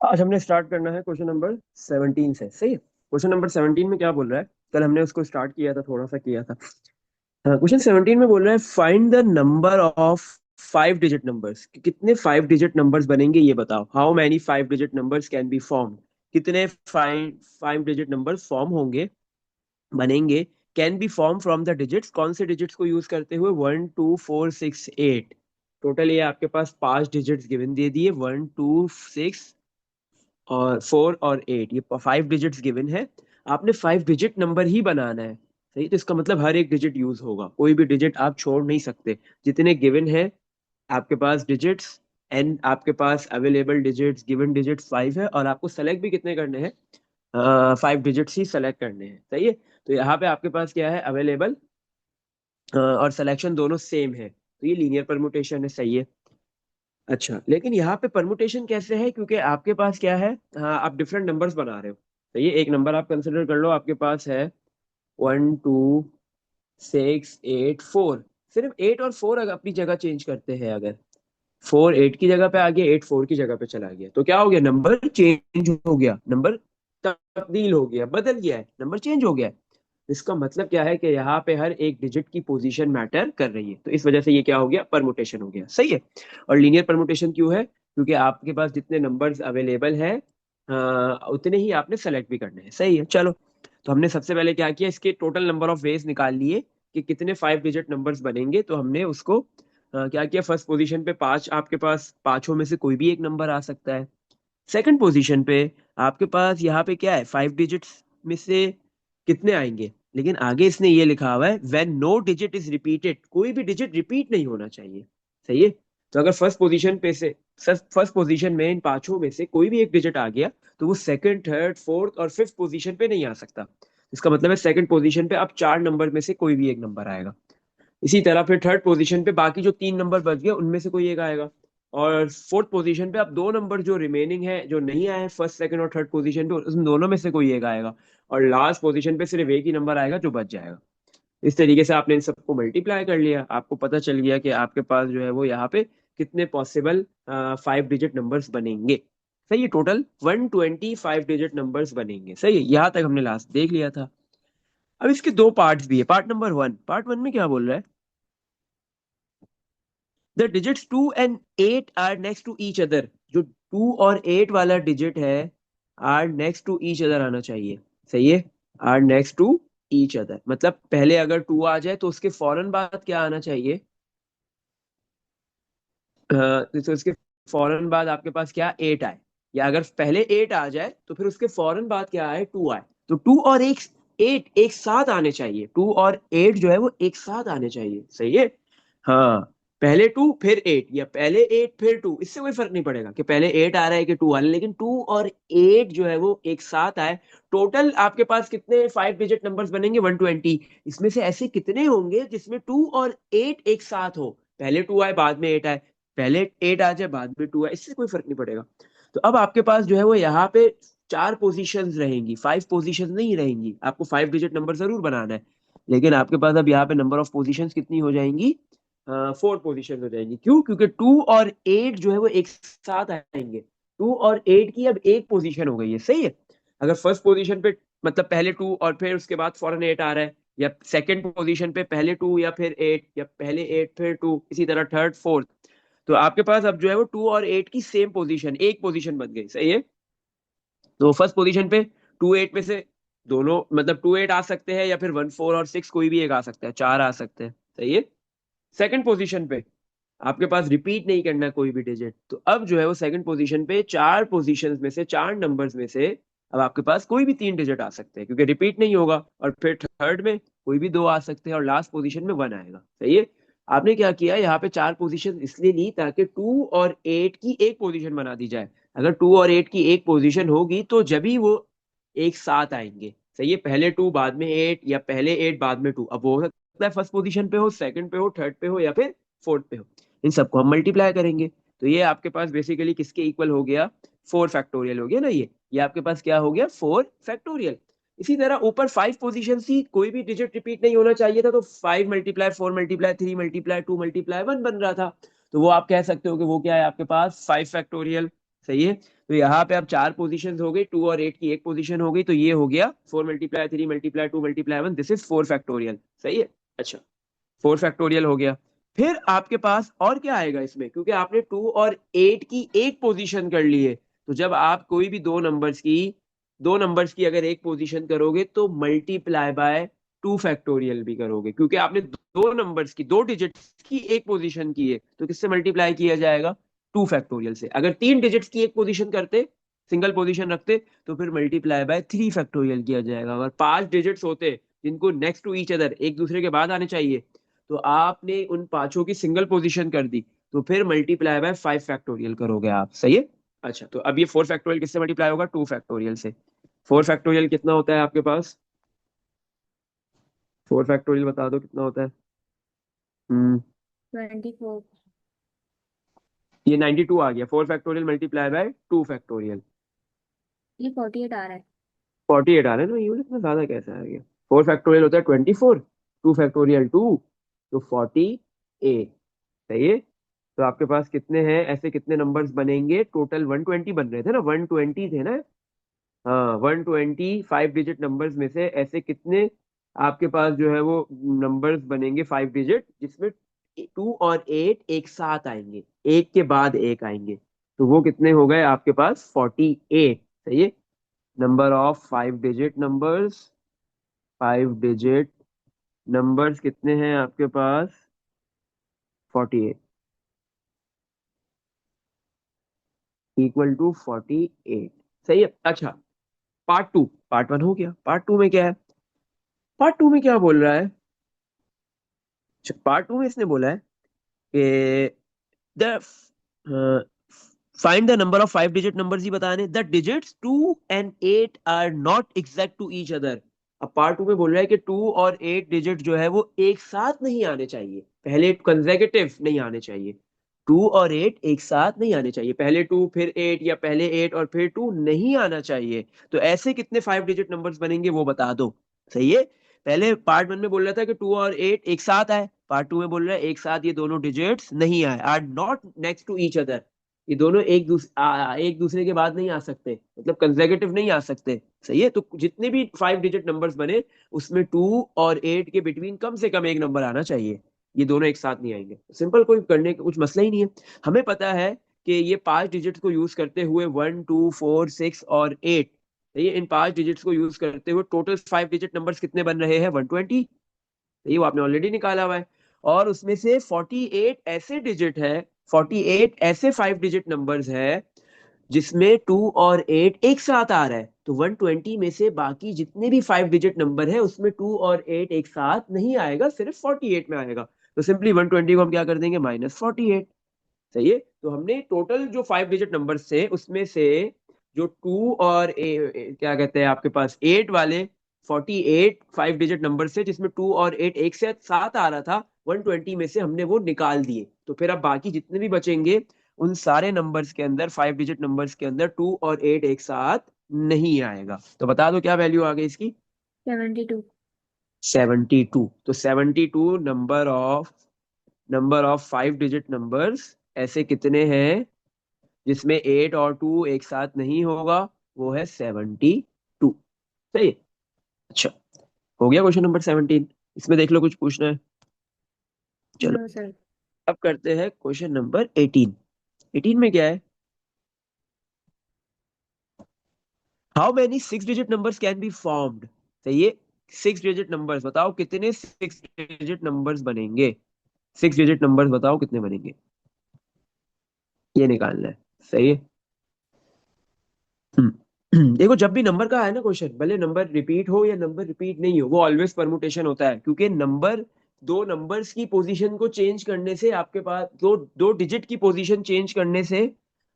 आज हमने स्टार्ट करना है क्वेश्चन नंबर 17 से। सही है। क्वेश्चन नंबर 17 में क्या बोल रहा है? कल हमने उसको स्टार्ट किया था, थोड़ा सा किया था। हाँ, क्वेश्चन 17 में बोल रहा है find the number of 5 digit numbers. कितने 5 डिजिट नंबर्स बनेंगे ये बताओ। How many 5 digit numbers can be form. कितने five five digit numbers form होंगे, बनेंगे। Can be form from the digits, कौन से डिजिट्स को यूज करते हुए? 1 2 4 6 8। टोटल ये आपके पास 5 डिजिट्स गिवन दे दिए, 1 2 6 और 4 और 8। ये 5 डिजिट्स गिवन है। आपने 5 डिजिट नंबर ही बनाना है। सही, तो इसका मतलब हर एक डिजिट यूज होगा, कोई भी डिजिट आप छोड़ नहीं सकते। जितने गिवन है आपके पास डिजिट्स, एंड आपके पास अवेलेबल डिजिट्स, गिवन डिजिट्स 5 है, और आपको सेलेक्ट भी कितने करने हैं? 5 डिजिट्स ही सेलेक्ट करने हैं। सही है। तो यहाँ पे आपके पास क्या है? अवेलेबल और सिलेक्शन दोनों सेम है, तो ये लीनियर परमुटेशन है। सही है। अच्छा, लेकिन यहाँ पे परमुटेशन कैसे है? क्योंकि आपके पास क्या है? हाँ, आप डिफरेंट नंबर्स बना रहे हो। तो ये एक नंबर आप कंसिडर कर लो, आपके पास है 1 2 6 8 4। सिर्फ 8 और 4 अगर अपनी जगह चेंज करते हैं, अगर 4 8 की जगह पे आ गया, 8 4 की जगह पे चला गया, तो क्या हो गया? नंबर चेंज हो गया, नंबर तब्दील हो गया, बदल गया है, नंबर चेंज हो गया है। इसका मतलब क्या है कि यहाँ पे हर एक डिजिट की पोजीशन मैटर कर रही है, तो इस वजह से ये क्या हो गया? परमुटेशन हो गया। सही है। और लीनियर परमुटेशन क्यों है? क्योंकि आपके पास जितने नंबर्स अवेलेबल हैं उतने ही आपने सेलेक्ट भी करने हैं। सही है, चलो। तो हमने सबसे पहले क्या किया? इसके टोटल नंबर ऑफ वेज निकाल लिए कि कितने 5 डिजिट नंबर्स बनेंगे। तो हमने उसको क्या किया? फर्स्ट पोजीशन पे 5, आपके पास पांचों में से कोई भी एक नंबर आ सकता है। सेकंड पोजीशन पे आपके पास यहाँ पे क्या है? 5 डिजिट्स में से कितने आएंगे? लेकिन आगे इसने ये लिखा हुआ है when no digit is repeated, कोई भी डिजिट रिपीट नहीं होना चाहिए। सही है। तो अगर फर्स्ट पोजीशन में इन पांचों में से कोई भी एक डिजिट आ गया, तो वो सेकंड, थर्ड, फोर्थ और फिफ्थ पोजीशन पे नहीं आ सकता। इसका मतलब है सेकंड पोजीशन पे अब 4 नंबर में से कोई भी एक नंबर आएगा। इसी तरह फिर थर्ड पोजीशन पे बाकी जो 3 नंबर बच गए उनमें से कोई एक आएगा। और फोर्थ पोजीशन पे अब 2 नंबर जो रिमेनिंग है, जो नहीं आए फर्स्ट सेकंड और थर्ड पोजीशन पे, उन दोनों में से कोई एक आएगा। और लास्ट पोजीशन पे सिर्फ एक ही नंबर आएगा जो बच जाएगा। इस तरीके से आपने इन सबको मल्टीप्लाई कर लिया, आपको पता चल गया कि आपके पास जो है वो यहाँ पे कितने पॉसिबल 5 डिजिट नंबर्स बनेंगे। सही है। टोटल 125 डिजिट नंबर्स बनेंगे। सही है, यहाँ तक हमने लास्ट देख लिया था। अब इसके दो पार्ट्स भी है। पार्ट वन में क्या बोल रहा है? The digits 2 and 8 are next to each other. जो 2 और 8 वाला डिजिट है, are next to each other आना चाहिए। सही है। Are next to each other मतलब पहले अगर 2 आ जाए तो उसके फौरन बाद क्या आना चाहिए? तो उसके फौरन बाद आपके पास क्या? 8 आए। या अगर पहले 8 आ जाए तो फिर उसके फौरन बाद क्या आए? 2 आए। तो 2 और 8 एक साथ आने चाहिए। 2 और 8 जो है वो एक साथ आने चाहिए। सही है। हाँ, पहले 2 फिर 8, या पहले 8 फिर 2, इससे कोई फर्क नहीं पड़ेगा कि पहले 8 आ रहा है कि 2 आ रहा है, लेकिन 2 और 8 जो है वो एक साथ आए। टोटल आपके पास कितने 5 डिजिट नंबर्स बनेंगे? 120। इसमें से ऐसे कितने होंगे जिसमें 2 और 8 एक साथ हो? पहले 2 आए बाद में 8 आए, पहले 8 आ जाए बाद में 2 आए, इससे कोई फर्क नहीं पड़ेगा। तो अब आपके पास जो है वो यहाँ पे 4 पोजीशंस रहेंगी, 5 पोजीशंस नहीं रहेंगी। आपको 5 डिजिट नंबर जरूर बनाना है, लेकिन आपके पास अब यहाँ पे नंबर ऑफ पोजीशंस कितनी हो जाएंगी? 4 पोजीशन हो जाएंगी। क्यों? क्योंकि 2 और 8 जो है वो एक साथ आएंगे। 2 और 8 की अब एक पोजीशन हो गई है। सही है। अगर फर्स्ट पोजीशन पे मतलब पहले 2 और फिर उसके बाद फौरन 8 आ रहा है, या सेकंड पोजीशन पे पहले 2 या फिर 8, या पहले 8 फिर 2, इसी तरह थर्ड फोर्थ, तो आपके पास अब जो है वो 2 और 8 की सेम पोजीशन, एक पोजीशन बन गई। सही है। तो फर्स्ट पोजीशन पे 2 8 में से दोनों मतलब 2 8 आ सकते हैं, या फिर 1 4 और 6 कोई भी एक आ सकता है, चार आ सकते हैं। सही है। सेकंड पोजीशन पे आपके पास रिपीट नहीं करना है कोई भी डिजिट, तो अब जो है वो सेकंड पोजीशन पे 4 पोजीशंस में से, 4 नंबर्स में से अब आपके पास कोई भी 3 डिजिट आ सकते हैं, क्योंकि रिपीट नहीं होगा। और फिर थर्ड में कोई भी 2 आ सकते हैं, और लास्ट पोजीशन में 1 आएगा। सही है। आपने क्या किया? यहाँ पे 4 पोजीशन इसलिए ली ताकि 2 और 8 की एक पोजीशन बना दी जाए। अगर 2 और 8 की एक पोजीशन होगी तो जब ही वो एक साथ आएंगे। सही है। पहले 2 बाद में 8, या पहले 8 बाद में 2, अब वो हो सकता है फर्स्ट पोजीशन पे हो, सेकंड पे हो, थर्ड पे हो, या फिर फोर्थ पे हो। इन सबको हम मल्टीप्लाई करेंगे, तो ये आपके पास बेसिकली किसके इक्वल हो गया? 4 फैक्टोरियल हो गया ना। ये आपके पास क्या हो गया? 4 फैक्टोरियल। इसी तरह ऊपर 5 पोजीशन थी, कोई भी डिजिट रिपीट नहीं होना चाहिए था, तो 5 × 4 × 3 × 2 × 1 बन रहा था। तो वो आप कह सकते हो कि वो क्या है आपके पास? 5 फैक्टोरियल। सही है। तो यहाँ पे अब 4 पोजीशन हो गई, 2 और 8 की एक पोजीशन हो गई, तो ये हो गया 4 × 3 × 2 × 1 दिस इज 4 फैक्टोरियल। सही है। अच्छा, 4 फैक्टोरियल हो गया। फिर आपके पास और क्या आएगा इसमें, क्योंकि आपने 2 और 8 की एक पोजीशन कर ली है, तो जब आप कोई भी दो नंबर्स की अगर एक पोजीशन करोगे तो मल्टीप्लाई बाय 2 फैक्टोरियल भी करोगे, क्योंकि आपने दो नंबर्स की, दो डिजिट्स की एक पोजीशन की है, तो किससे मल्टीप्लाई किया जाएगा? 2 फैक्टोरियल से। अगर 3 डिजिट्स की एक पोजीशन करते, सिंगल पोजीशन रखते, तो फिर मल्टीप्लाई बाय 3 फैक्टोरियल किया जाएगा। अगर 5 डिजिट्स होते जिनको नेक्स्ट टू ईच अदर, एक दूसरे के बाद आने चाहिए, तो आपने उन पांचों की सिंगल पोजीशन कर दी, तो फिर मल्टीप्लाई बाय 5 फैक्टोरियल करोगे आप। सही है। अच्छा, तो अब ये 4 फैक्टोरियल किससे मल्टीप्लाई होगा? 2 फैक्टोरियल से। 4 फैक्टोरियल कितना होता है आपके पास? 4 फैक्टोरियल बता दो कितना होता है। हम्म 24। ये 92 आ गया। 4 फैक्टोरियल मल्टीप्लाई बाय 2 फैक्टोरियल। ये 48 आ रहा है। 48 आ रहा है ना, ये बोले इतना ज्यादा कैसे आ गया? 4 फैक्टोरियल होता है 24, 2 फैक्टोरियल 2, तो 48। सही है। तो आपके पास कितने हैं ऐसे, कितने नंबर्स बनेंगे? टोटल 120 बन रहे थे ना, 120 थे ना। हाँ, 120 5 डिजिट नंबर्स में से ऐसे कितने आपके पास जो है वो नंबर्स बनेंगे 5 डिजिट, जिसमें 2 और 8 एक साथ आएंगे, एक के बाद एक आएंगे, तो वो कितने हो गए आपके पास? 48। सही है। Number of 5 digit numbers, 5 digit numbers कितने हैं आपके पास? 48 इक्वल टू 48। सही है। अच्छा, पार्ट 2। पार्ट 1 हो गया, पार्ट 2 में क्या है? पार्ट 2 में क्या बोल रहा है? पार्ट 2 में इसने बोला है कि the find the number of 5 digit numbers ही बताने, the digits 2 and 8 are not exact to each other. अब पार्ट 2 में बोल रहा है कि 2 और 8 डिजिट जो है वो एक साथ नहीं आने चाहिए, पहले कंसेक्यूटिव नहीं आने चाहिए। 2 और 8 एक साथ नहीं आने चाहिए, पहले 2 फिर 8, या पहले 8 और फिर 2 नहीं आना चाहिए। तो ऐसे कितने 5 डिजिट नंबर्स बनेंगे वो बता दो। सही है। पहले पार्ट 1 में बोल रहा था कि 2 और 8 एक साथ आए, पार्ट 2 में बोल रहा है एक साथ ये दोनों डिजिट्स नहीं आए, are not next to each other. ये दोनों एक दूसरे के बाद नहीं आ सकते, मतलब कंसेक्यूटिव नहीं आ सकते। सही है। तो जितने भी 5 डिजिट नंबर्स बने, उसमें 2 और 8 के बिटवीन कम से कम एक नंबर आना चाहिए, ये दोनों एक साथ नहीं आएंगे। सिंपल, कोई करने का कुछ मसला ही नहीं है। हमें पता है कि ये 5 डिजिट्स को यूज करते हुए 1 2 4 6 और 8, ये इन 5 डिजिट्स को यूज करते हुए टोटल 5 डिजिट नंबर्स कितने बन रहे हैं? 120। ये वो आपने ऑलरेडी निकाला हुआ है। और उसमें से 48 ऐसे 5 डिजिट नंबर्स है जिसमें 2 और 8 एक साथ आ रहा है, तो 120 में से बाकी जितने भी 5 डिजिट नंबर है उसमें 2 और 8 एक साथ नहीं आएगा, सिर्फ 48 में आएगा। तो सिंपली 120 को हम क्या कर देंगे? -48। सही है। तो हमने टोटल जो 5 डिजिट नंबर्स थे उसमें से जो क्या कहते हैं आपके पास 8 वाले, 48 5 डिजिट नंबर से जिसमें 2 और 8 एक से साथ आ रहा था, 120 में से हमने वो निकाल दिए। तो फिर अब बाकी जितने भी बचेंगे उन सारे नंबर्स के अंदर, 5 डिजिट नंबर्स के अंदर 2 और 8 एक साथ नहीं आएगा। तो बता दो क्या वैल्यू आ गई इसकी? 72। 72। तो 72 नंबर ऑफ 5 डिजिट नंबर्स ऐसे कितने हैं जिसमें 8 और 2 एक साथ नहीं होगा? वो है 72। सही है। अच्छा, हो गया क्वेश्चन नंबर 17। इसमें देख लो कुछ पूछना है? चलो, नो सर। अब करते हैं क्वेश्चन नंबर 18। 18 में क्या है? How many 6 digit numbers can be formed? सही है। 6 डिजिट नंबर्स बताओ कितने 6 डिजिट नंबर्स बनेंगे? 6 डिजिट नंबर्स बताओ कितने बनेंगे, ये निकालना है। सही है। देखो, जब भी नंबर का है ना क्वेश्चन, भले नंबर रिपीट हो या नंबर रिपीट नहीं हो, वो ऑलवेज परमुटेशन होता है, क्योंकि दो नंबर्स की पोजीशन को चेंज करने से आपके पास दो दो डिजिट की पोजीशन चेंज करने से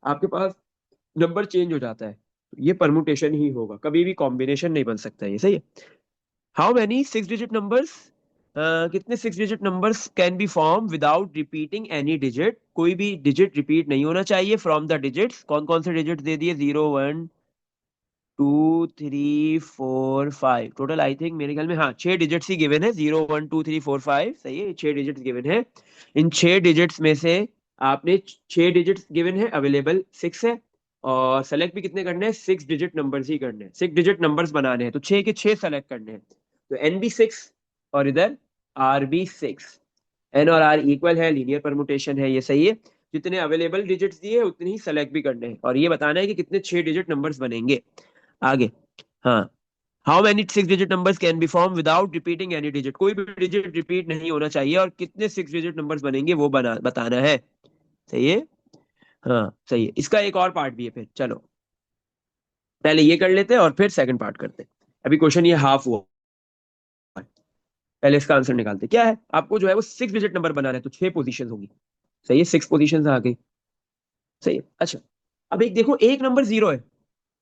आपके पास नंबर चेंज हो जाता है। ये परमुटेशन ही होगा, कभी भी कॉम्बिनेशन नहीं बन सकता। ये सही है। हाउ मेनी 6 डिजिट नंबर्स, कितने 6 digit numbers can be form without repeating any digit? कोई भी डिजिट रिपीट नहीं होना चाहिए फ्रॉम द डिजिट्स। कौन कौन से डिजिट दे दिए? 0 1 2 3 4 5, टोटल आई थिंक मेरे ख्याल में, हाँ, 6 डिजिट्स ही गिवन है। 0 1 2 3 4 5, सही है, 6 डिजिट्स गिवन है। इन 6 डिजिट्स में से आपने 6 डिजिट्स गिवन है, अवेलेबल 6 है, और सेलेक्ट भी कितने करने हैं, 6 डिजिट नंबर्स ही करने हैं, 6 डिजिट नंबर्स बनाने हैं, तो 6 के 6 सेलेक्ट करने हैं। तो एन भी 6 और इधर आर भी 6। एन और आर इक्वल है, लीनियर परमुटेशन है, ये सही है। जितने अवेलेबल डिजिट्स दिए उतने ही सेलेक्ट भी करने हैं, और ये बताना है कि कितने 6 डिजिट नंबर्स बनेंगे। आगे, हाँ, how many 6 digit numbers can be form without repeating any digit, कोई भी डिजिट रिपीट नहीं होना चाहिए, और कितने 6 डिजिट नंबर्स बनेंगे वो बताना है। सही है, हाँ सही है। इसका एक और पार्ट भी है, फिर चलो पहले ये कर लेते हैं और फिर सेकंड पार्ट करते हैं। अभी क्वेश्चन ये हाफ हुआ है। पहले इसका आंसर निकालते हैं। क्या है, आपको जो है वो 6 डिजिट नंबर बनाना है, तो 6 पोजीशन होगी। सही है, 6 पोजीशन आ गई। सही है। अच्छा, अब एक देखो, एक नंबर जीरो है।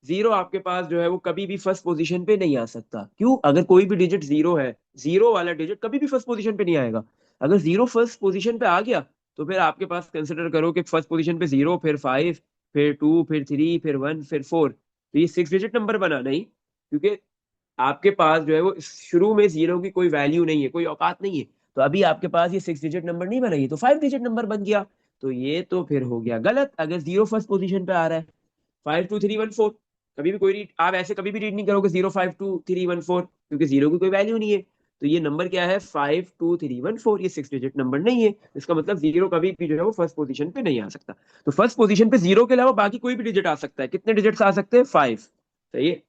जीरो आपके पास जो है वो कभी भी फर्स्ट पोजीशन पे नहीं आ सकता। क्यों? अगर कोई भी डिजिट जीरो है, जीरो वाला डिजिट कभी भी फर्स्ट पोजीशन पे नहीं आएगा। अगर जीरो फर्स्ट पोजीशन पे आ गया, तो फिर आपके पास कंसिडर करो कि फर्स्ट पोजीशन पे जीरो, फिर 5, फिर 2, फिर 3, फिर 1, फिर 4, तो ये 6 डिजिट नंबर बना नहीं, क्योंकि आपके पास जो है वो शुरू में जीरो की कोई वैल्यू नहीं है, कोई औकात नहीं है। तो अभी आपके पास ये 6 डिजिट नंबर नहीं बना, ये तो 5 डिजिट नंबर बन गया। तो ये तो फिर हो गया गलत, अगर जीरो फर्स्ट पोजीशन पे आ रहा है। 5 2 3 1 4, कभी भी कोई रीड, आप ऐसे कभी भी रीड नहीं करोगे 0 5 2 3 1 4, क्योंकि जीरो की कोई वैल्यू नहीं है। तो ये नंबर क्या है, 5 2 3 1 4, ये 6 डिजिट नंबर नहीं है। इसका मतलब जीरो कभी भी जो है वो फर्स्ट पोजीशन पे नहीं आ सकता। तो फर्स्ट पोजीशन पे जीरो के अलावा बाकी कोई भी डिजिट आ सकता है। कितने डिजिट्स आ सकते हैं, 5। सही है।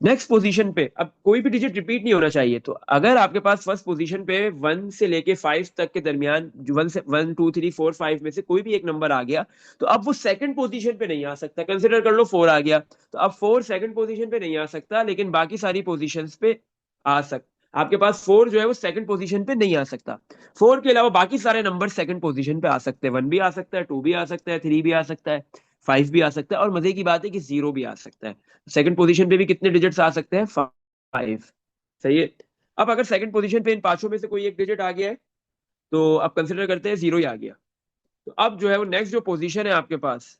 नेक्स्ट पोजीशन पे अब कोई भी डिजिट रिपीट नहीं होना चाहिए। तो अगर आपके पास फर्स्ट पोजीशन पे 1 से लेके 5 तक के दरमियान, जो 1 2 3 4 5 में से कोई भी एक नंबर आ गया, तो अब वो सेकंड पोजीशन पे नहीं आ सकता। कंसिडर कर लो 4 आ गया, तो अब 4 सेकंड पोजीशन पे नहीं आ सकता, लेकिन बाकी सारी पोजीशंस पे आ सकता। आपके पास 4 जो है वो सेकंड पोजीशन पे नहीं आ सकता। 4 के अलावा बाकी सारे नंबर सेकंड पोजीशन पे आ सकते हैं। 1 भी आ सकता है, 2 भी आ सकता है, 3 भी आ सकता है, 5 भी आ सकता है, और मजे की बात है कि 0 भी आ सकता है। सेकंड पोजीशन पे भी कितने डिजिट्स आ सकते हैं, 5। सही है। अब अगर सेकंड पोजीशन पे इन पांचों में से कोई एक डिजिट आ गया है, तो अब कंसिडर करते हैं जीरो ही आ गया। तो अब जो है वो नेक्स्ट जो पोजीशन है आपके पास,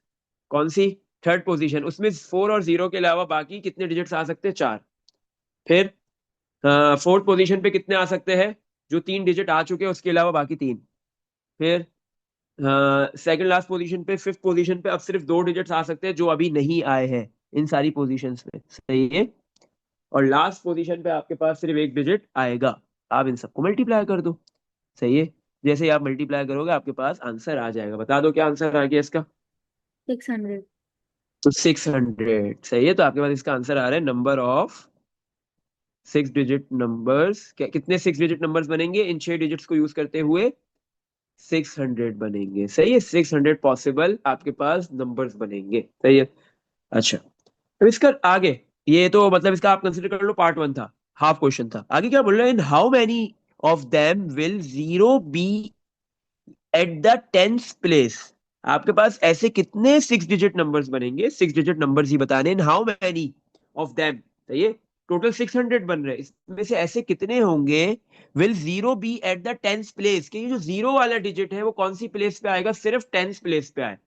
कौन सी, थर्ड पोजीशन, उसमें 4 और 0 के अलावा बाकी कितने डिजिट्स आ सकते हैं, 4। फिर फोर्थ पोजीशन पे कितने आ सकते हैं, जो 3 डिजिट आ चुके हैं उसके अलावा बाकी 3। फिर सेकंड लास्ट पोजीशन पे, फिफ्थ पोजीशन पे अब सिर्फ 2 डिजिट्स आ सकते हैं जो अभी नहीं आए हैं इन सारी पोजीशंस में। सही है। और लास्ट पोजीशन पे आपके पास सिर्फ एक डिजिट आएगा। आप इन सबको मल्टीप्लाई कर दो। सही है। जैसे ही आप मल्टीप्लाई करोगे आपके पास आंसर आ जाएगा। बता दो क्या आंसर आ गया इसका। 600। तो 600। सही है। तो आपके पास इसका आंसर आ रहा है नंबर ऑफ 6 डिजिट नंबर्स। क्या, कितने 6 डिजिट नंबर्स बनेंगे इन 6 डिजिट्स को यूज करते हुए, 600 बनेंगे। सही है, 600 पॉसिबल आपके पास नंबर्स बनेंगे। सही है। अच्छा, अब इसका आगे, ये तो मतलब इसका आप कंसिडर कर लो पार्ट 1 था, हाफ क्वेश्चन था। आगे क्या बोल रहा है, in how many of them will zero be at the tenth place, आपके पास ऐसे कितने 6 डिजिट नंबर्स बनेंगे, 6 डिजिट नंबर्स ही बताने। इन हाउ मैनी ऑफ देम, सही है, टोटल 600 बन रहे हैं, इसमें से ऐसे कितने होंगे will zero be at the tenth place, कि ये जो जीरो वाला डिजिट है वो कौन सी प्लेस पे आएगा, सिर्फ टेंथ प्लेस पे आए।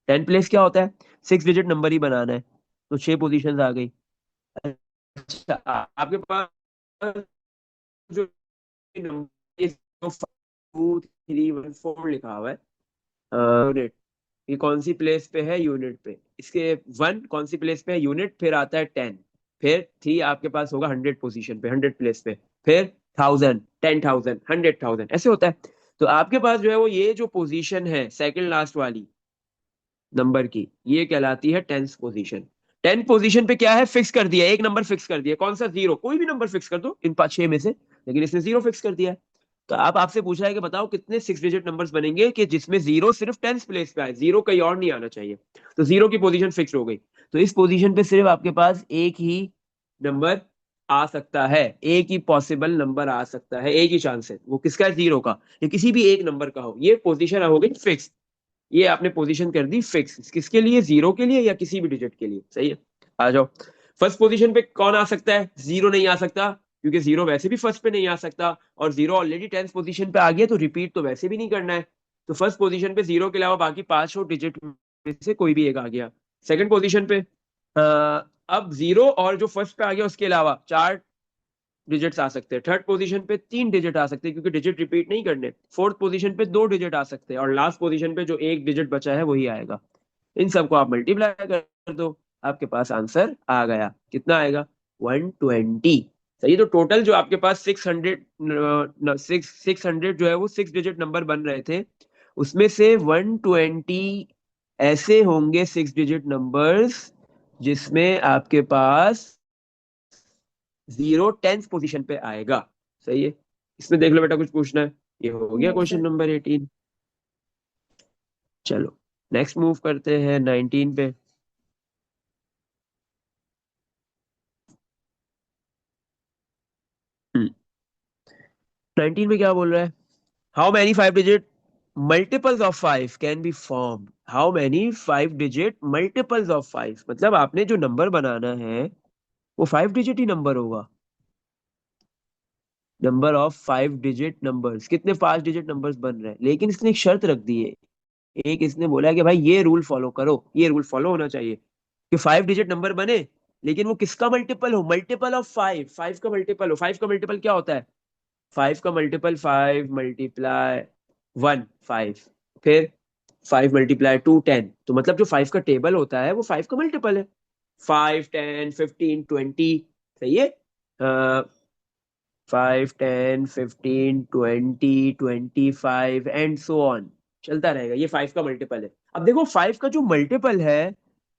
टेंथ प्लेस क्या होता है, 6 डिजिट नंबर ही बनाना है, तो 6 पोजीशन आ गई। अच्छा, आपके पास जो नंबर 2 3 1 4 लिखा हुआ है, यूनिट, ये कौन सी प्लेस पे है, यूनिट पे। इसके 1 कौन सी प्लेस पे है, यूनिट, फिर आता है 10, फिर 3 आपके पास होगा 100 पोजीशन पे, 100 प्लेस पे, फिर 1000, 10,000, 100,000, ऐसे होता है। तो आपके पास जो है वो ये जो पोजीशन है सेकंड लास्ट वाली नंबर की, ये कहलाती है 10th पोजीशन। 10th पोजीशन पे क्या है, फिक्स कर दिया, एक नंबर फिक्स कर दिया, कौन सा, जीरो, कोई भी नंबर फिक्स कर दो इन 6 में से, लेकिन इसने जीरो फिक्स कर दिया है। तो आप आपसे पूछा है कि बताओ कितने 6 डिजिट नंबर्स बनेंगे कि जिसमें जीरो सिर्फ 10th प्लेस पे आए, जीरो कहीं और नहीं आना चाहिए। तो जीरो की पोजीशन फिक्स हो गई। तो इस पोजीशन पे सिर्फ आपके पास एक ही नंबर आ सकता है, एक ही पॉसिबल नंबर आ सकता है, एक ही चांस है, वो किसका है, जीरो का, या किसी भी एक नंबर का हो। ये पोजीशन हो गई फिक्स, ये आपने पोजीशन कर दी फिक्स, किसके लिए, जीरो के लिए या किसी भी डिजिट के लिए। सही है। आ जाओ, फर्स्ट पोजीशन पे कौन आ सकता है, जीरो नहीं आ सकता, क्योंकि जीरो वैसे भी फर्स्ट पे नहीं आ सकता, और जीरो ऑलरेडी 10th पोजीशन पे आ गया, तो रिपीट तो वैसे भी नहीं करना है। तो फर्स्ट पोजीशन पे जीरो के अलावा बाकी पांचों डिजिट में से कोई भी एक आ गया। सेकंड पोजीशन पे अब जीरो और जो फर्स्ट पे आ गया उसके अलावा 4 डिजिट्स आ सकते हैं। थर्ड पोजीशन पे 3 डिजिट आ सकते हैं, क्योंकि डिजिट रिपीट नहीं करने। फोर्थ पोजीशन पे 2 डिजिट आ सकते हैं, और लास्ट पोजीशन पे जो एक डिजिट बचा है वही आएगा। इन सबको आप मल्टीप्लाई कर दो, आपके पास आंसर आ गया। कितना आएगा? 120। सही। तो टोटल जो आपके पास 600 जो है वो 6 डिजिट नंबर बन रहे थे, उसमें से 120 ऐसे होंगे 6 डिजिट नंबर्स जिसमें आपके पास 0 टेंथ पोजीशन पे आएगा। सही है। इसमें देख लो बेटा, कुछ पूछना है? ये हो गया नहीं क्वेश्चन सर। नंबर 18। चलो नेक्स्ट मूव करते हैं 19 पे। 19 में क्या बोल रहा है? How many 5 digit multiples of 5 can be form? How many 5 digit multiples of 5, मतलब आपने जो नंबर बनाना है वो 5 डिजिट ही नंबर होगा। नंबर ऑफ 5 डिजिट नंबर्स, कितने 5 डिजिट नंबर्स बन रहे हैं, लेकिन इसने एक शर्त रख दी है। एक इसने बोला है कि भाई ये रूल फॉलो करो, ये रूल फॉलो होना चाहिए कि 5 डिजिट नंबर बने, लेकिन वो किसका मल्टीपल हो? Multiple of 5। 5 का मल्टीपल हो। 5 का मल्टीपल क्या होता है? 5 का मल्टीपल 5 मल्टीप्लाई 1 5, फिर 5 मल्टीप्लाई 2 10। तो मतलब जो 5 का टेबल होता है वो 5 का मल्टीपल है। 5 10 15 20। सही है। 5 10 15 20 25 एंड सो ऑन, चलता रहेगा। ये 5 का मल्टीपल है। अब देखो 5 का जो मल्टीपल है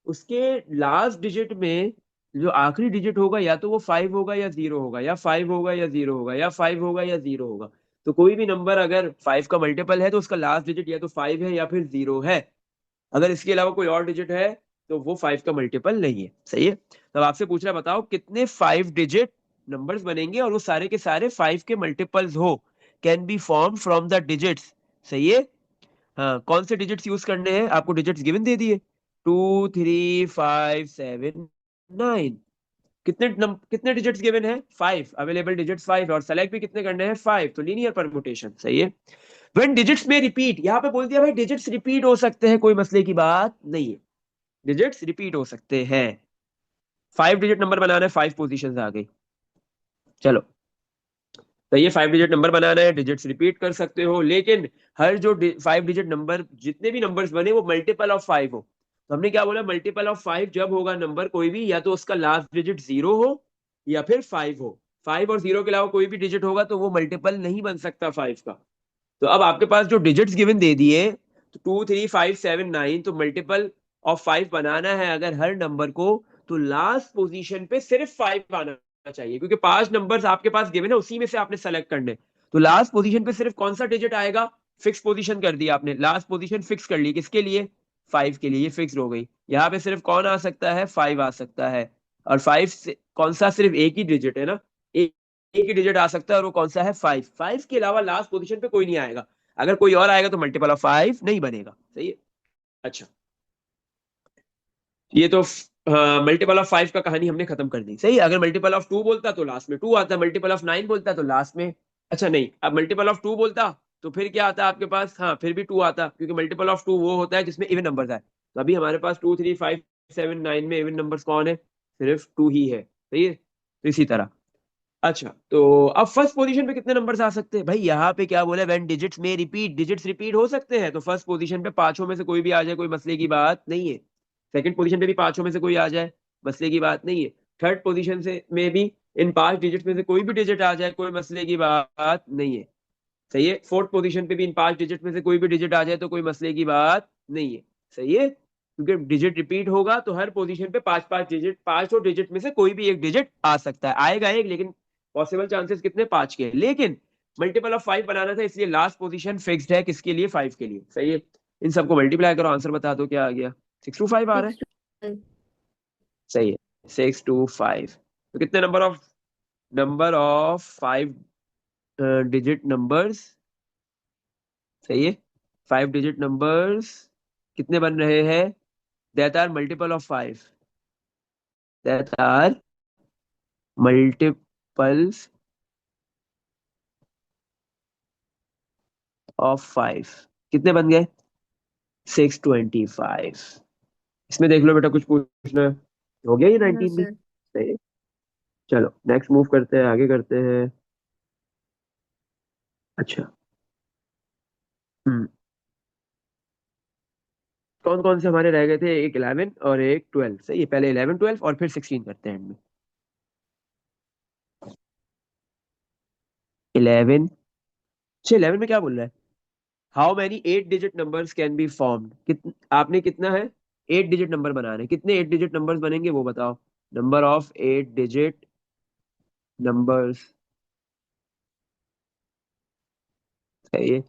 उसके लास्ट डिजिट में जो आखिरी डिजिट होगा, या तो वो 5 होगा या 0 होगा, या 5 होगा या 0 होगा, या 5 होगा या 0 होगा। तो कोई भी नंबर अगर 5 का मल्टीपल है तो उसका लास्ट डिजिट या तो 5 है या फिर 0 है। अगर इसके अलावा कोई और डिजिट है तो वो 5 का मल्टीपल नहीं है। सही है। तब आपसे पूछ रहा है, बताओ कितने 5 डिजिट नंबर्स बनेंगे और वो सारे के सारे 5 के मल्टीपल्स हो, can be form from the digits. सही है। हाँ, कौन से डिजिट्स यूज करने हैं? आपको डिजिट्स गिवन दे दिए, 2 3 5 7 9। कितने डिजिट्स गिवन है? 5 अवेलेबल डिजिट्स 5, और सेलेक्ट भी कितने करने हैं? 5। तो लीनियर परम्यूटेशन। सही है। व्हेन डिजिट्स में रिपीट, यहाँ पे बोल दिया भाई डिजिट्स रिपीट हो सकते हैं, कोई मसले की बात नहीं है। डिजिट्स रिपीट हो सकते हैं। 5 डिजिट नंबर बनाना है, 5 पोजीशन आ गई। चलो, तो ये 5 डिजिट नंबर बनाना है, डिजिट्स रिपीट कर सकते हो, लेकिन हर जो 5 डिजिट नंबर, जितने भी नंबर्स बने वो मल्टीपल ऑफ 5 हो। तो हमने क्या बोला? मल्टीपल ऑफ 5 जब होगा नंबर कोई भी, या तो उसका लास्ट डिजिट 0 हो या फिर 5 हो। 5 और 0 के अलावा कोई भी डिजिट होगा तो वो मल्टीपल नहीं बन सकता 5 का। तो अब आपके पास जो डिजिट्स गिवन दे दिए, तो 2 3 5 7 9, तो मल्टीपल ऑफ 5 बनाना है अगर हर नंबर को, तो लास्ट पोजीशन पे सिर्फ 5 आना चाहिए, क्योंकि 5 नंबर्स आपके पास गिवन है, उसी में से आपने सेलेक्ट करने। तो लास्ट पोजीशन पे सिर्फ कौन सा डिजिट आएगा? फिक्स पोजीशन कर दी आपने, लास्ट पोजीशन फिक्स कर ली। किसके लिए? 5 के लिए। ये फिक्स हो गई। यहाँ पे सिर्फ कौन आ सकता है? 5 आ सकता है। और 5 से कौन सा? सिर्फ एक ही डिजिट है ना, एक ही डिजिट आ सकता है, और वो कौन सा है? 5। 5 के अलावा लास्ट पोजीशन पे कोई नहीं आएगा। अगर कोई और आएगा तो मल्टीपल ऑफ 5 नहीं बनेगा। सही है। अच्छा, ये तो मल्टीपल ऑफ 5 का कहानी हमने खत्म कर दी। सही। अगर मल्टीपल ऑफ 2 बोलता तो लास्ट में 2 आता, मल्टीपल ऑफ 9 बोलता तो लास्ट में, अच्छा नहीं, अब मल्टीपल ऑफ 2 बोलता तो फिर क्या आता आपके पास? हाँ, फिर भी 2 आता, क्योंकि मल्टीपल ऑफ 2 वो होता है जिसमें इवन नंबर्स आए। तो अभी हमारे पास 2 3 5 7 9 में इवन नंबर्स कौन है? सिर्फ 2 ही है। सही है। तो इसी तरह। अच्छा, तो अब फर्स्ट पोजीशन पे कितने नंबर्स आ सकते हैं? भाई यहाँ पे क्या बोला? व्हेन डिजिट्स में रिपीट, डिजिट्स रिपीट हो सकते हैं, तो फर्स्ट पोजीशन पे पांचों में से कोई भी आ जाए, कोई मसले की बात नहीं है। सेकंड पोजीशन पे भी पांचों में से कोई आ जाए, मसले की बात नहीं है। थर्ड पोजीशन से में भी इन 5 डिजिट में से कोई भी डिजिट आ जाए, कोई मसले की बात नहीं है। सही है। फोर्थ पोजीशन पे भी इन 5 डिजिट में से कोई भी डिजिट आ जाए तो कोई मसले की बात नहीं है। सही है। क्योंकि डिजिट रिपीट होगा तो हर पोजीशन पे 5 5 डिजिट, पांचों डिजिट में से कोई भी एक डिजिट आ सकता है। आएगा एक, लेकिन पॉसिबल चांसेस कितने? 5 के। लेकिन मल्टीपल ऑफ 5 बनाना था, इसलिए लास्ट पोजीशन फिक्स्ड है। किसके लिए? 5 के लिए। सही है। इन सबको मल्टीप्लाई करो, आंसर बता दो क्या आ गया। 6 to 5 आ रहा है। 6 to 5। सही है। 6 to 5। तो कितने नंबर ऑफ 5 डिजिट नंबर्स? सही है। 5 डिजिट नंबर्स कितने बन रहे हैं? That are multiple of 5, that are multiples of 5। कितने बन गए? 625। इसमें देख लो बेटा, कुछ पूछना है? हो गया ये नो 19 भी। सर। सही है। चलो नेक्स्ट मूव करते हैं, आगे करते हैं। अच्छा। हम्म कौन कौन से हमारे रह गए थे? एक 11 और एक 12। सही है, पहले 11 12 और फिर 16 करते हैं एंड में। 11। अच्छा, 11 में क्या बोल रहा है? How many 8 digit numbers can be formed? आपने कितना है 8 डिजिट नंबर बनाने, कितने 8 डिजिट नंबर्स बनेंगे वो बताओ। Number of 8 digit numbers. सही है।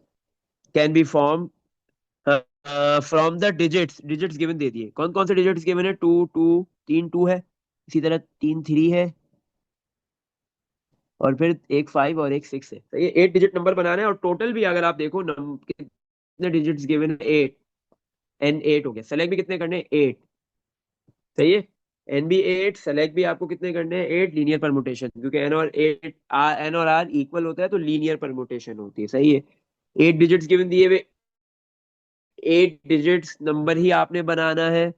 Can be form from the digits, digits given दे दिए। कौन कौन से डिजिट्स गिवन है? टू टू, तीन टू है, इसी तरह तीन थ्री है, और फिर एक 5 और एक 6 है। सही है, 8 डिजिट नंबर बनाना है। और टोटल भी अगर आप देखो कितने डिजिट्स गिवन है? 8। एन 8 हो गया। सेलेक्ट भी कितने करने हैं? 8। सही है। एन बी 8, सेलेक्ट भी आपको कितने करने हैं? 8। लीनियर परमुटेशन, क्योंकि एन और एट आर, एन और आर इक्वल होता है तो लीनियर परमुटेशन होती है। सही है। 8 डिजिट्स गिवन दिए हुए, 8 डिजिट्स नंबर ही आपने बनाना है।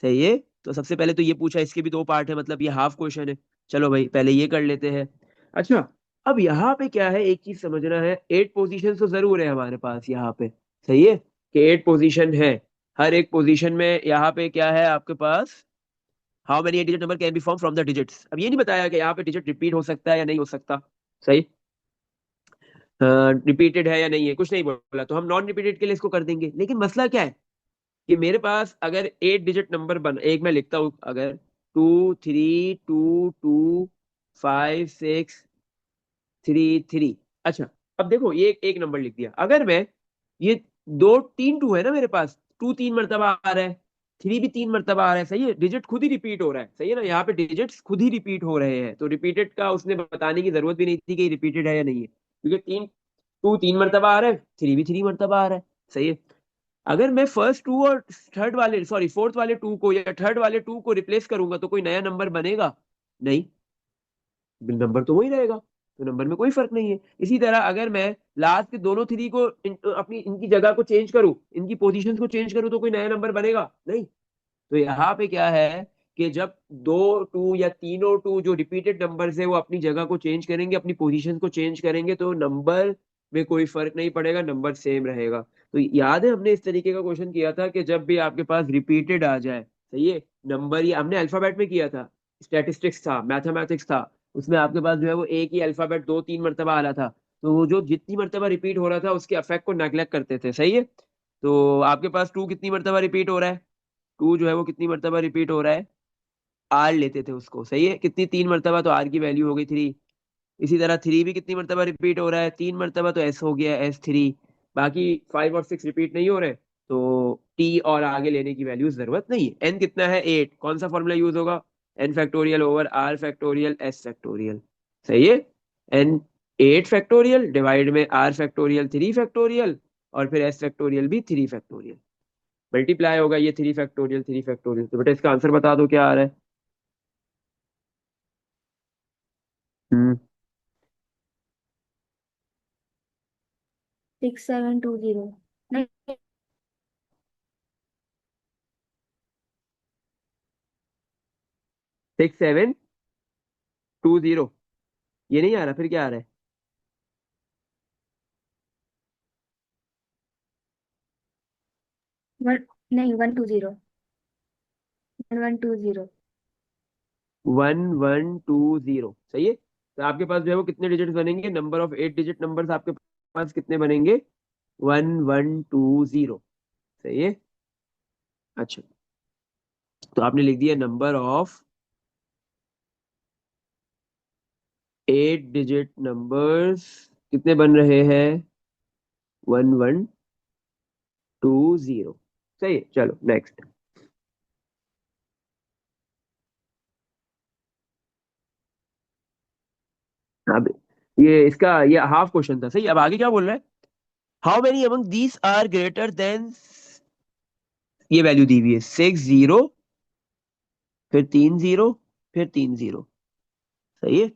सही है। तो सबसे पहले तो ये पूछा, इसके भी दो पार्ट है, मतलब ये हाफ क्वेश्चन है। चलो भाई पहले ये कर लेते हैं। अच्छा, अब यहाँ पे क्या है, एक चीज समझना है। 8 पोजीशन तो जरूर है हमारे पास यहाँ पे। सही है, कि 8 पोजीशन है। हर एक पोजीशन में यहाँ पे क्या है आपके पास? How many 8 digit number can be form from the digits. अब ये नहीं बताया कि यहाँ पे डिजिट रिपीट हो सकता है या नहीं हो सकता। सही, रिपीटेड है या नहीं है, कुछ नहीं बोला, तो हम नॉन रिपीटेड के लिए इसको कर देंगे। लेकिन मसला क्या है कि मेरे पास अगर 8 डिजिट नंबर बन, एक मैं लिखता हूं अगर, 2 3 2 2 5 6 3 3। अच्छा, अब देखो ये एक नंबर लिख दिया। अगर मैं ये दो, तीन टू है ना मेरे पास, टू तीन मरतबा आ रहा है, थ्री भी तीन मरतबा आ रहा है। सही है, डिजिट खुद ही रिपीट हो रहा है। सही है ना, यहाँ पे डिजिट्स खुद ही रिपीट हो रहे हैं, तो रिपीटेड का उसने बताने की जरूरत भी नहीं थी कि रिपीटेड है या नहीं है, क्योंकि टू तीन मरतबा आ रहा है, थ्री भी थ्री मरतबा आ रहा है। सही है। अगर मैं फर्स्ट टू और थर्ड वाले, सॉरी फोर्थ वाले टू को या थर्ड वाले टू को रिप्लेस करूंगा तो कोई नया नंबर बनेगा? नहीं, नंबर तो वही रहेगा, तो नंबर में कोई फर्क नहीं है। इसी तरह अगर मैं लास्ट के दोनों थ्री को अपनी इनकी जगह को चेंज करूं, इनकी पोजीशंस को चेंज करूं, तो कोई नया नंबर बनेगा? नहीं। तो यहाँ पे क्या है कि जब दो टू या तीनों टू जो रिपीटेड नंबर्स है वो अपनी जगह को चेंज करेंगे, अपनी पोजीशन को चेंज करेंगे, तो नंबर में कोई फर्क नहीं पड़ेगा, नंबर सेम रहेगा। तो याद है हमने इस तरीके का क्वेश्चन किया था कि जब भी आपके पास रिपीटेड आ जाए, सही है, नंबर, ये हमने अल्फाबेट में किया था, स्टैटिस्टिक्स था, मैथमेटिक्स था, उसमें आपके पास जो है वो एक ही अल्फाबेट दो तीन मरतबा आ रहा था, तो वो जो जितनी मरतबा रिपीट हो रहा था उसके इफेक्ट को नेगलेक्ट करते थे। सही है। तो आपके पास टू कितनी मरतबा रिपीट हो रहा है? टू जो है वो कितनी मरतबा रिपीट हो रहा है? आर लेते थे उसको। सही है, कितनी? तीन मरतबा, तो आर की वैल्यू हो गई 3। इसी तरह थ्री भी कितनी मरतबा रिपीट हो रहा है? 3 मरतबा, तो एस हो गया S3। बाकी 5 और 6 रिपीट नहीं हो रहे, तो टी और आगे लेने की वैल्यू जरूरत नहीं है। एन कितना है? 8। कौन सा फॉर्मूला यूज होगा? N factorial over R factorial S factorial. सही है। एन 8 फैक्टोरियल डिवाइड में आर फैक्टोरियल 3 फैक्टोरियल, और फिर एस फैक्टोरियल भी 3 फैक्टोरियल। मल्टीप्लाई होगा ये 3 फैक्टोरियल 3 फैक्टोरियल। तो बेटा इसका आंसर बता दो क्या आ रहा है। हम्म। 6720 नहीं। 6720, ये नहीं आ रहा, फिर क्या आ रहा है? वन, नहीं 120, 1120। 1120। सही है। तो आपके पास जो है वो कितने डिजिट बनेंगे? नंबर ऑफ 8 डिजिट नंबर्स आपके पास कितने बनेंगे? 1120। सही है। अच्छा, तो आपने लिख दिया नंबर ऑफ 8 डिजिट नंबर्स कितने बन रहे हैं? 1120। सही है, चलो नेक्स्ट। अब ये इसका ये हाफ क्वेश्चन था। सही, अब आगे क्या बोल रहा है? How many among these are greater than, ये वैल्यू दी हुई है 6 0, फिर 3 0, फिर 3 0। सही है।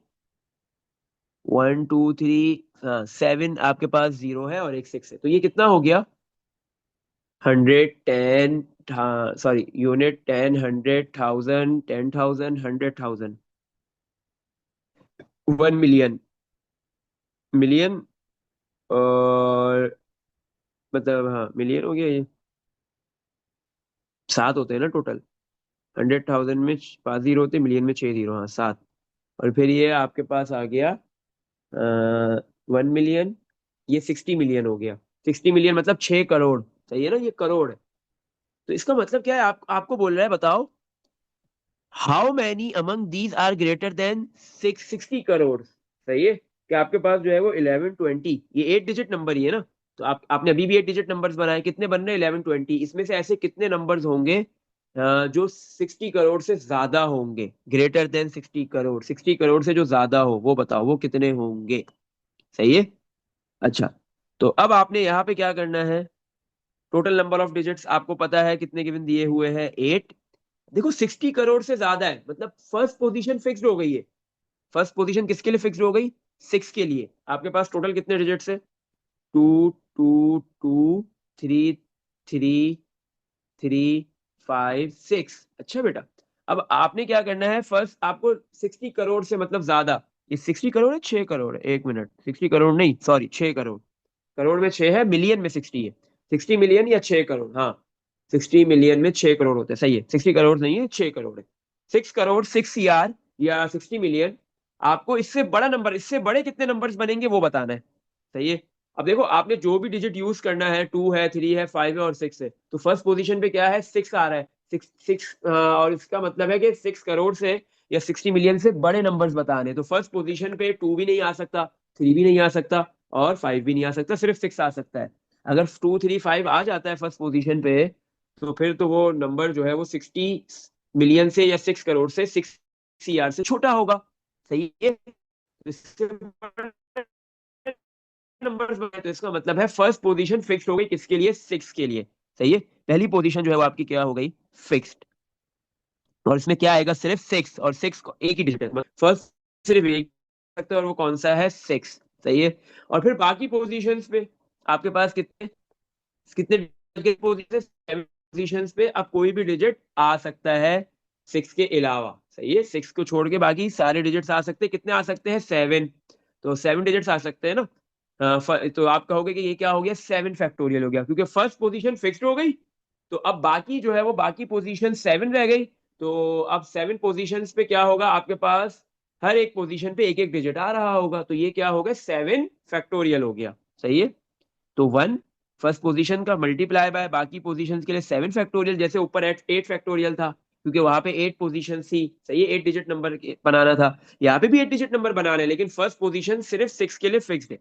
1 2 3, 7 आपके पास जीरो है और एक 6 है, तो ये कितना हो गया? 110, सॉरी, यूनिट 10, 100,000, 10,000, 100,000, 1 मिलियन, मिलियन, और मतलब हाँ मिलियन हो गया ये। सात होते हैं ना टोटल। 100,000 में 5 जीरो होते, मिलियन में 6 जीरो, हाँ 7। और फिर ये आपके पास आ गया 1 मिलियन, ये 60 मिलियन हो गया। 60 मिलियन मतलब 6 करोड़, सही है ना, ये करोड़ है। तो इसका मतलब क्या है, आपको बोल रहा है बताओ, how many among these are greater than 60 crore, सही है। कि आपके पास जो है वो 1120, ये 8 डिजिट नंबर ही है ना। तो आपने अभी भी 8 डिजिट नंबर्स बनाए, कितने बन रहे हैं 1120, इसमें से ऐसे कितने नंबर्स होंगे जो 60 करोड़ से ज्यादा होंगे, ग्रेटर देन 60 करोड़, 60 करोड़ से जो ज्यादा हो वो बताओ वो कितने होंगे, सही है। अच्छा, तो अब आपने यहाँ पे क्या करना है, टोटल नंबर ऑफ डिजिट्स आपको पता है कितने गिवन दिए हुए हैं, 8। देखो 60 करोड़ से ज्यादा है मतलब फर्स्ट पोजीशन फिक्स्ड हो गई है। फर्स्ट पोजीशन किसके लिए फिक्स्ड हो गई, 6 के लिए। आपके पास टोटल कितने डिजिट्स है, 2 2 2, 3 3 3 5 6। अच्छा बेटा, अब आपने क्या करना है, फर्स्ट आपको 60 करोड़ से मतलब ज्यादा, ये 60 करोड़ है 6 करोड़ है, एक मिनट, 60 करोड़ नहीं सॉरी 6 करोड़, करोड़ में 6 है, मिलियन में 60 है। 60 मिलियन या 6 करोड़, हाँ 60 मिलियन में 6 करोड़ होते हैं, सही है, 60 करोड़ नहीं है 6 करोड़ है। 6 करोड़, 6 CR या 60 मिलियन। आपको इससे बड़ा नंबर, इससे बड़े कितने नंबर्स बनेंगे वो बताना है, सही है। अब देखो आपने जो भी डिजिट यूज करना है, 2 है 3 है 5 है और 6 है, तो फर्स्ट पोजीशन पे क्या है, 6 आ रहा है। 6 6 और इसका मतलब है कि 6 करोड़ से या 60 मिलियन से बड़े नंबर्स बताने हैं। तो फर्स्ट पोजीशन पे 2 भी नहीं आ सकता, 3 भी नहीं आ सकता और 5 भी नहीं आ सकता, सिर्फ 6 आ सकता है। अगर 2 3 5 आ जाता है फर्स्ट पोजीशन पे, तो फिर तो वो नंबर जो है वो 60 मिलियन से या 6 करोड़ से, 6 CR से छोटा होगा, सही है। तो इससे नंबर्स बनाए, तो इसका मतलब है फर्स्ट पोजीशन फिक्स्ड हो गई किसके लिए, 6 के लिए, सही है। पहली पोजीशन जो है वो आपकी क्या हो गई, फिक्स्ड। और इसमें क्या आएगा, सिर्फ 6, और 6 एक ही डिजिट है, फर्स्ट सिर्फ एक सकते हैं और वो कौन सा है, 6, सही है। और फिर बाकी पोजीशंस पे आपके पास कितने कितने पोजीशंस पे अब कोई भी डिजिट आ सकता है 6 के अलावा, सही है। 6 को छोड़ के बाकी सारे डिजिट्स आ सकते हैं, कितने आ सकते हैं, 7। तो 7 डिजिट्स आ सकते हैं ना। तो आप कहोगे कि ये क्या हो गया, 7 फैक्टोरियल हो गया, क्योंकि फर्स्ट पोजीशन फिक्स्ड हो गई। तो अब बाकी जो है वो बाकी पोजीशन 7 रह गई। तो अब 7 पोजीशंस पे क्या होगा आपके पास, हर एक पोजीशन पे एक एक डिजिट आ रहा होगा, तो ये क्या हो गया, 7 फैक्टोरियल हो गया, सही है। तो 1 फर्स्ट पोजीशन का मल्टीप्लाई बाय बाकी पोजीशंस के लिए 7 फैक्टोरियल, जैसे ऊपर 8 फैक्टोरियल था, क्योंकि वहां पे 8 पोजीशन थी, सही है, 8 डिजिट नंबर बनाना था। यहाँ पे भी 8 डिजिट नंबर बनाना है, लेकिन फर्स्ट पोजीशन सिर्फ 6 के लिए फिक्स्ड है।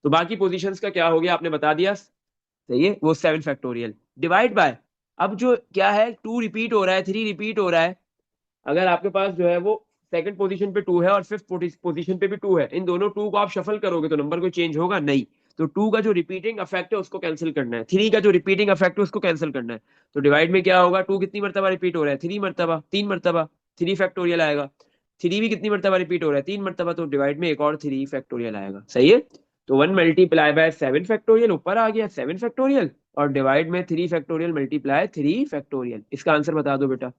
तो बाकी पोजीशंस का क्या हो गया आपने बता दिया, सही है, वो 7 फैक्टोरियल डिवाइड बाय, अब जो क्या है, 2 रिपीट हो रहा है, 3 रिपीट हो रहा है। अगर आपके पास जो है वो सेकंड पोजीशन पे 2 है और फिफ्थ पोजीशन पे भी 2 है, इन दोनों 2 को आप शफल करोगे तो नंबर कोई चेंज होगा नहीं। तो 2 का जो रिपीटिंग अफेक्ट है उसको कैंसिल करना है, 3 का जो रिपीटिंग अफेक्ट है उसको कैंसिल करना है। तो डिवाइड में क्या होगा, 2 कितनी मरतबा रिपीट हो रहा है, 3 मरतबा, 3 मरतबा, 3 फैक्टोरियल आएगा। 3 भी कितनी मरतबा रिपीट हो रहा है, 3 मरतबा, तो डिवाइड में एक और 3 फैक्टोरियल आएगा, सही है। तो 1 मल्टीप्लाई बाय 7 फैक्टोरियल ऊपर आ गया 7 फैक्टोरियल, और डिवाइड में 3 फैक्टोरियल मल्टीप्लाई 3 फैक्टोरियल, इसका आंसर बता दो बेटा,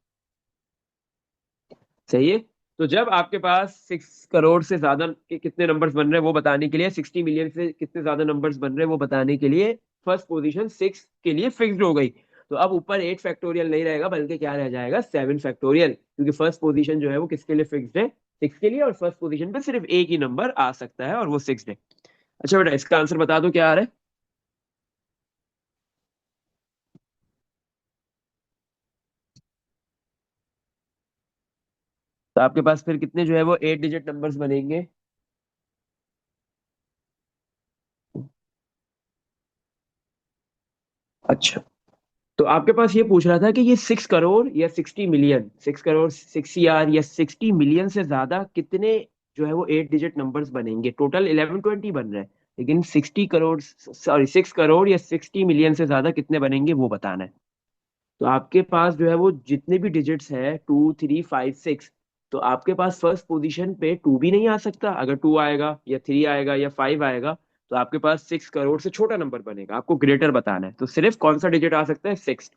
सही है। तो जब आपके पास 6 करोड़ से ज्यादा के कितने नंबर्स बन रहे हैं वो बताने के लिए, 60 मिलियन से कितने ज्यादा नंबर्स बन रहे हैं वो बताने के लिए, फर्स्ट पोजीशन 6 के लिए फिक्स्ड हो गई। तो अब ऊपर 8 फैक्टोरियल नहीं रहेगा, बल्कि क्या रह जाएगा, 7 फैक्टोरियल, क्योंकि फर्स्ट पोजीशन जो है वो किसके लिए फिक्स्ड है, 6 के लिए, और फर्स्ट पोजीशन पे सिर्फ एक ही नंबर आ सकता है और वो 6 है। अच्छा बेटा, इसका आंसर बता दो क्या आ रहा है। तो आपके पास फिर कितने जो है वो 8 डिजिट नंबर्स बनेंगे। अच्छा, तो आपके पास ये पूछ रहा था कि ये 6 करोड़ या 60 मिलियन, 6 करोड़ 6 CR या 60 मिलियन से ज्यादा कितने जो है वो 8 डिजिट नंबर्स बनेंगे, टोटल 1120 बन रहे हैं, लेकिन 60 करोड़, सॉरी 6 करोड़ या 60 मिलियन से ज्यादा कितने बनेंगे वो बताना है। तो आपके पास जो है वो जितने भी डिजिट्स हैं, 2 3 5 6, तो आपके पास फर्स्ट पोजीशन पे 2 भी नहीं आ सकता, अगर 2 आएगा या 3 आएगा या 5 आएगा तो आपके पास 6 करोड़ से छोटा नंबर बनेगा, आपको ग्रेटर बताना है, तो सिर्फ कौन सा डिजिट आ सकता है, 6।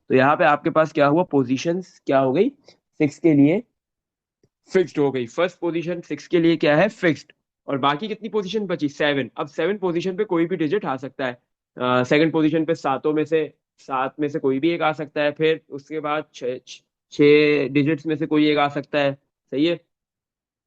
तो यहाँ पे आपके पास क्या हुआ, पोजीशन क्या हो गई, 6 के लिए फिक्स्ड हो गई, फर्स्ट पोजीशन 6 के लिए क्या है, फिक्स्ड। और बाकी कितनी पोजीशन बची, 7। अब 7 पोजीशन पे कोई भी डिजिट आ सकता है, सेकंड पोजीशन पे सातों में से सात में से कोई भी एक आ सकता है, फिर उसके बाद छह डिजिट्स में से कोई एक आ सकता है, सही है।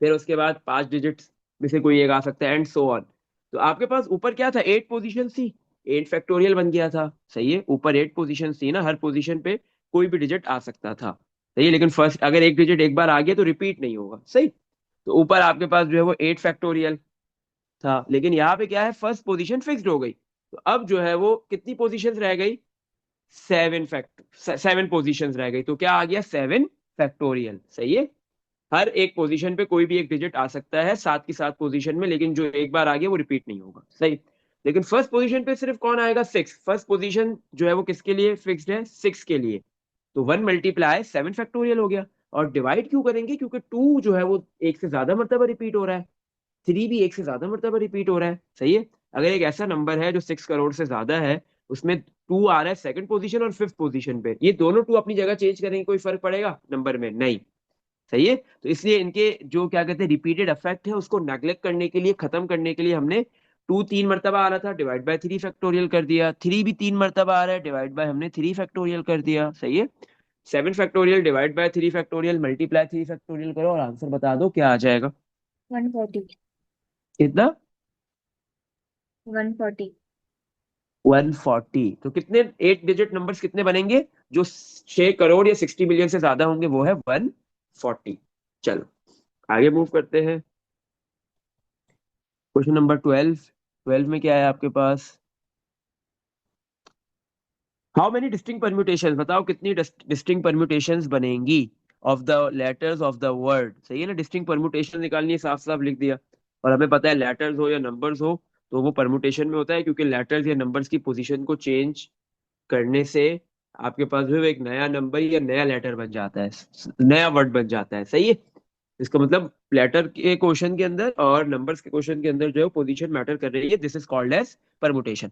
फिर उसके बाद पांच डिजिट्स में से कोई एक आ सकता है, एंड सो ऑन। तो आपके पास ऊपर क्या था, एट पोजीशन थी, एट फैक्टोरियल बन गया था, सही है। ऊपर एट पोजीशन थी ना, हर पोजीशन पे कोई भी डिजिट आ सकता था, सही है। लेकिन फर्स्ट अगर एक डिजिट एक बार आ गया तो रिपीट नहीं होगा, सही। तो ऊपर आपके पास जो है वो एट फैक्टोरियल था, लेकिन यहाँ पे क्या है, फर्स्ट पोजीशन फिक्स्ड हो गई। तो अब जो है वो कितनी पोजीशंस रह गई, सेवन पोजीशंस रह गई। तो क्या आ गया, सेवन फैक्टोरियल, सही है। हर एक पोजीशन पे कोई भी एक डिजिट आ सकता है, सात की सात पोजीशन में, लेकिन जो एक बार आ गया वो रिपीट नहीं होगा, सही। लेकिन फर्स्ट पोजीशन पे सिर्फ कौन आएगा, सिक्स। फर्स्ट पोजीशन जो है वो किसके लिए फिक्स्ड है, सिक्स के लिए। तो वन मल्टीप्लाई सेवन फैक्टोरियल हो गया। और डिवाइड क्यों करेंगे, क्योंकि टू जो है वो एक से ज्यादा मरतबा रिपीट हो रहा है, थ्री भी एक से ज्यादा मरतबा रिपीट हो रहा है, सही है। अगर एक ऐसा नंबर है जो 6 करोड़ से ज्यादा है, उसमें टू आ रहा है सेकंड पोजीशन और फिफ्थ पोजीशन पे, ये दोनों टू अपनी जगह चेंज करेंगे, कोई फर्क पड़ेगा नंबर में, नहीं, सही है। तो इसलिए इनके जो क्या कहते हैं रिपीटेड इफेक्ट है उसको नेग्लेक्ट करने के लिए, खत्म करने के लिए, हमने टू तीन मरतबा आ रहा था, डिवाइड बाय थ्री फैक्टोरियल कर दिया। थ्री भी तीन मरतबा आ रहा है, डिवाइड बाय हमने थ्री फैक्टोरियल कर दिया, सही है। Seven factorial divide by three factorial multiply three factorial करो और आंसर बता दो क्या आ जाएगा। 140। कितना, 140। 140। तो कितने एट डिजिट नंबर्स कितने बनेंगे, जो 6 करोड़ या 60 मिलियन से ज्यादा होंगे, वो है 140। चलो आगे मूव करते हैं। Question number 12। 12 में क्या है आपके पास, हाउ मेनी डिस्टिंक्ट परम्यूटेशंस, बताओ कितनी डिस्टिंक्ट परम्यूटेशंस बनेंगी of the letters of the word, सही है ना। डिस्टिंक्ट परम्यूटेशन निकालनी है, साफ साफ लिख दिया। और हमें पता है लेटर्स हो या नंबर्स हो तो वो परम्यूटेशन में होता है, क्योंकि लेटर्स या नंबर्स की पोजीशन को चेंज करने से आपके पास जो है एक नया नंबर या नया लेटर बन जाता है, नया वर्ड बन जाता है, सही है। इसका मतलब लेटर के क्वेश्चन के अंदर और नंबर्स के क्वेश्चन के अंदर जो है पोजीशन मैटर कर रही है, this is called as permutation.